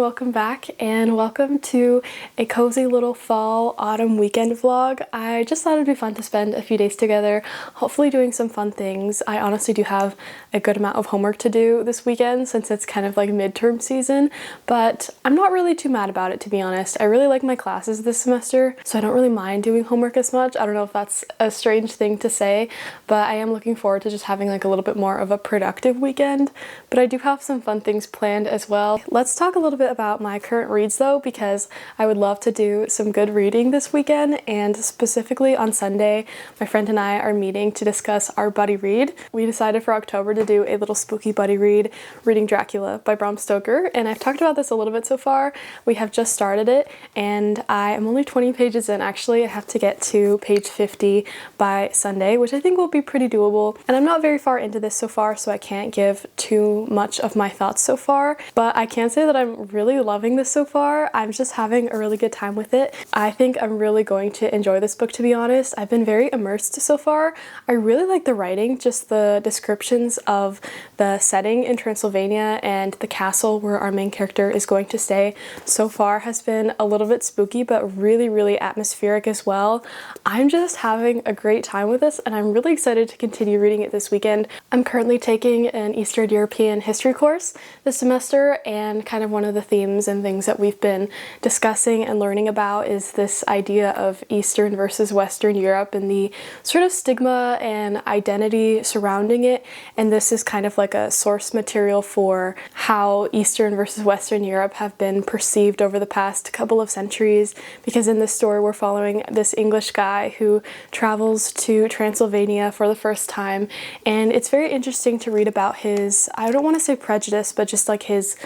welcome back, and welcome to a cozy little fall autumn weekend vlog. I just thought it'd be fun to spend a few days together, hopefully doing some fun things. I honestly do have a good amount of homework to do this weekend since it's kind of like midterm season, but I'm not really too mad about it, to be honest. I really like my classes this semester, so I don't really mind doing homework as much. I don't know if that's a strange thing to say, but I am looking forward to just having like a little bit more of a productive weekend. But I do have some fun things planned as well. Let's talk a little bit about my current reads though, because I would love to do some good reading this weekend, and specifically on Sunday, my friend and I are meeting to discuss our buddy read. We decided for October to do a little spooky buddy read, reading Dracula by Bram Stoker, and I've talked about this a little bit so far. We have just started it, and I am only 20 pages in actually. I have to get to page 50 by Sunday, which I think will be pretty doable, and I'm not very far into this so far, so I can't give too much of my thoughts so far, but I can say that I'm really loving this so far. I'm just having a really good time with it. I think I'm really going to enjoy this book, to be honest. I've been very immersed so far. I really like the writing, just the descriptions of the setting in Transylvania and the castle where our main character is going to stay so far has been a little bit spooky, but really, really atmospheric as well. I'm just having a great time with this, and I'm really excited to continue reading it this weekend. I'm currently taking an Eastern European history course this semester, and kind of one of the themes and things that we've been discussing and learning about is this idea of Eastern versus Western Europe and the sort of stigma and identity surrounding it. And this is kind of like a source material for how Eastern versus Western Europe have been perceived over the past couple of centuries, because in this story we're following this English guy who travels to Transylvania for the first time, and it's very interesting to read about his, I don't want to say prejudice, but just like his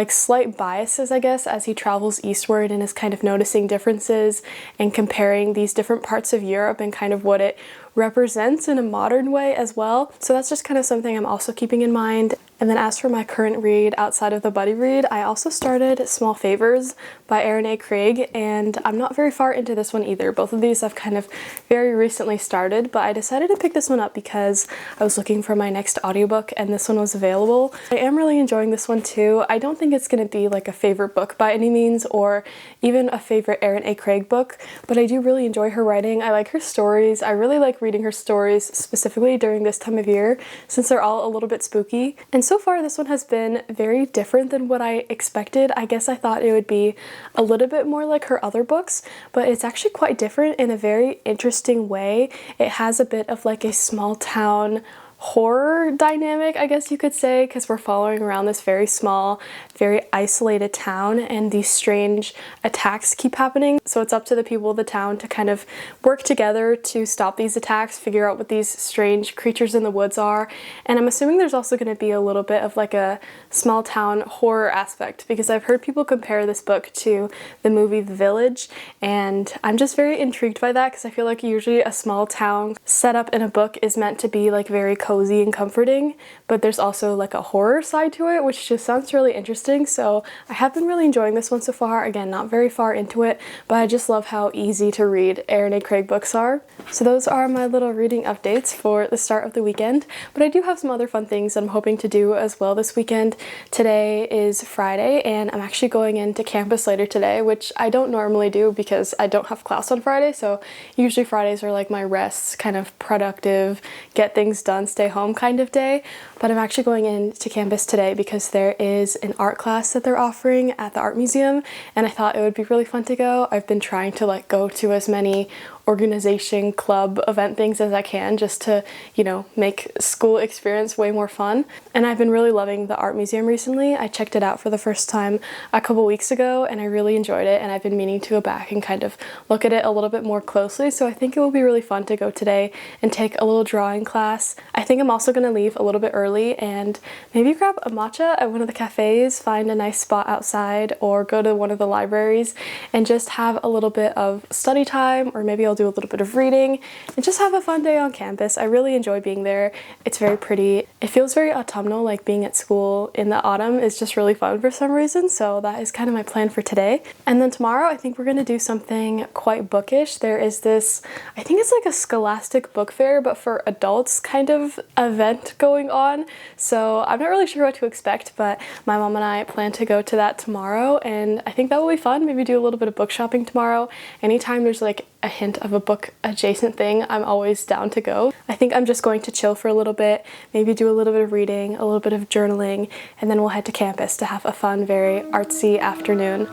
slight biases, I guess, as he travels eastward and is kind of noticing differences and comparing these different parts of Europe and kind of what it represents in a modern way as well. So that's just kind of something I'm also keeping in mind. And then as for my current read outside of the buddy read, I also started Small Favors by Erin A. Craig, and I'm not very far into this one either. Both of these I've kind of very recently started, but I decided to pick this one up because I was looking for my next audiobook and this one was available. I am really enjoying this one too. I don't think it's going to be like a favorite book by any means, or even a favorite Erin A. Craig book, but I do really enjoy her writing. I like her stories. I really like reading her stories specifically during this time of year since they're all a little bit spooky. And so far this one has been very different than what I expected. I guess I thought it would be a little bit more like her other books, but it's actually quite different in a very interesting way. It has a bit of like a small town horror dynamic, I guess you could say, because we're following around this very small, very isolated town, and these strange attacks keep happening. So it's up to the people of the town to kind of work together to stop these attacks, figure out what these strange creatures in the woods are. And I'm assuming there's also going to be a little bit of like a small town horror aspect, because I've heard people compare this book to the movie The Village, and I'm just very intrigued by that, because I feel like usually a small town set up in a book is meant to be like very cozy and comforting, but there's also like a horror side to it, which just sounds really interesting. So I have been really enjoying this one so far. Again, not very far into it, but I just love how easy to read Erin A. Craig books are. So those are my little reading updates for the start of the weekend, but I do have some other fun things that I'm hoping to do as well this weekend. Today is Friday, and I'm actually going into campus later today, which I don't normally do because I don't have class on Friday, so usually Fridays are like my rest, kind of productive, get things done, stay home kind of day. But I'm actually going into campus today because there is an art class that they're offering at the art museum, and I thought it would be really fun to go. I've been trying to like go to as many organization, club, event things as I can, just to, you know, make school experience way more fun. And I've been really loving the art museum recently. I checked it out for the first time a couple weeks ago, and I really enjoyed it, and I've been meaning to go back and kind of look at it a little bit more closely. So I think it will be really fun to go today and take a little drawing class. I think I'm also going to leave a little bit early and maybe grab a matcha at one of the cafes, find a nice spot outside, or go to one of the libraries and just have a little bit of study time, or maybe I'll I'll do a little bit of reading and just have a fun day on campus. I really enjoy being there. It's very pretty. It feels very autumnal, like being at school in the autumn is just really fun for some reason, so that is kind of my plan for today. And then tomorrow I think we're going to do something quite bookish. There is this, I think it's like a Scholastic book fair but for adults kind of event going on, so I'm not really sure what to expect, but my mom and I plan to go to that tomorrow and I think that will be fun. Maybe do a little bit of book shopping tomorrow. Anytime there's like a hint of a book adjacent thing, I'm always down to go. I think I'm just going to chill for a little bit, maybe do a little bit of reading, a little bit of journaling, and then we'll head to campus to have a fun, very artsy afternoon.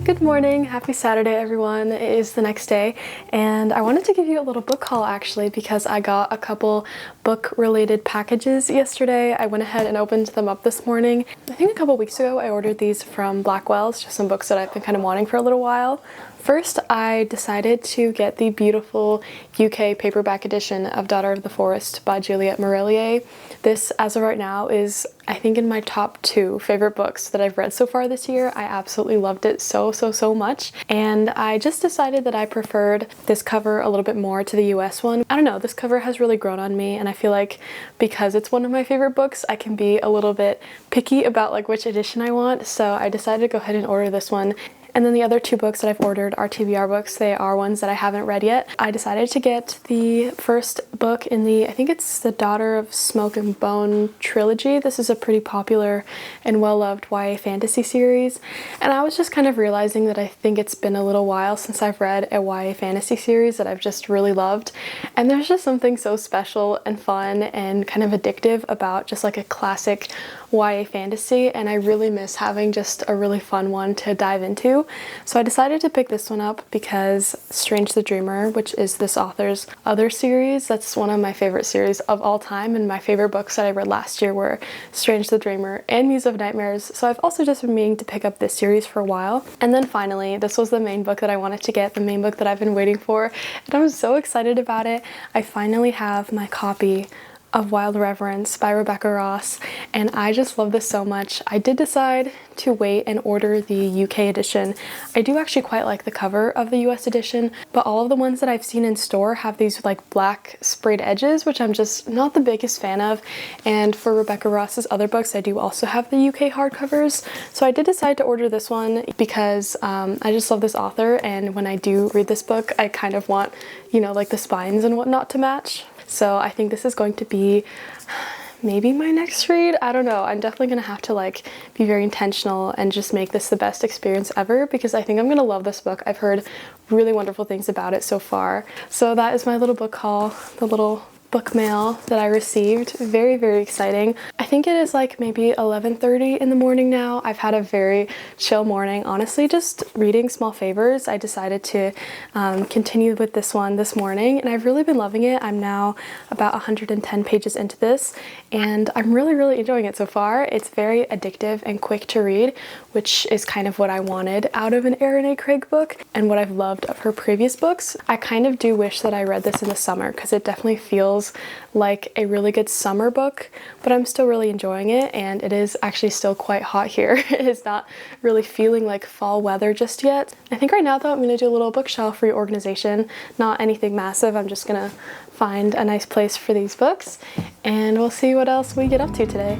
Good morning, happy Saturday everyone. It is the next day and I wanted to give you a little book haul actually because I got a couple book related packages yesterday. I went ahead and opened them up this morning. I think a couple weeks ago I ordered these from Blackwell's, just some books that I've been kind of wanting for a little while. First, I decided to get the beautiful UK paperback edition of Daughter of the Forest by Juliette Marillier. This, as of right now, is I think in my top 2 favorite books that I've read so far this year. I absolutely loved it so much, and I just decided that I preferred this cover a little bit more to the US one. I don't know, this cover has really grown on me, and I feel like because it's one of my favorite books, I can be a little bit picky about like which edition I want, so I decided to go ahead and order this one. And then the other 2 books that I've ordered are TBR books. They are ones that I haven't read yet. I decided to get the first book in the, I think it's the Daughter of Smoke and Bone trilogy. This is a pretty popular and well-loved YA fantasy series. And I was just kind of realizing that I think it's been a little while since I've read a YA fantasy series that I've just really loved. And there's just something so special and fun and kind of addictive about just like a classic YA fantasy, and I really miss having just a really fun one to dive into. to. So I decided to pick this one up because Strange the Dreamer, which is this author's other series, that's one of my favorite series of all time, and my favorite books that I read last year were Strange the Dreamer and Muse of Nightmares. So I've also just been meaning to pick up this series for a while. And then finally, this was the main book that I wanted to get, the main book that I've been waiting for, and I'm so excited about it. I finally have my copy of Wild Reverence by Rebecca Ross, and I just love this so much. I did decide to wait and order the UK edition. I do actually quite like the cover of the US edition, but all of the ones that I've seen in store have these like black sprayed edges, which I'm just not the biggest fan of. And for Rebecca Ross's other books, I do also have the UK hardcovers. So I did decide to order this one because I just love this author, and when I do read this book, I kind of want, you know, like the spines and whatnot to match. So I think this is going to be maybe my next read. I don't know. I'm definitely gonna have to like be very intentional and just make this the best experience ever, because I think I'm gonna love this book. I've heard really wonderful things about it so far. So that is my little book haul, the little book mail that I received. Very, very exciting. I think it is like maybe 11:30 in the morning now. I've had a very chill morning, honestly, just reading Small Favors. I decided to continue with this one this morning, and I've really been loving it. I'm now about 110 pages into this, and I'm really, really enjoying it so far. It's very addictive and quick to read, which is kind of what I wanted out of an Erin A. Craig book and what I've loved of her previous books. I kind of do wish that I read this in the summer, because it definitely feels like a really good summer book, but I'm still really enjoying it, and it is actually still quite hot here. It is not really feeling like fall weather just yet. I think right now though I'm gonna do a little bookshelf reorganization, not anything massive. I'm just gonna find a nice place for these books, and we'll see what else we get up to today.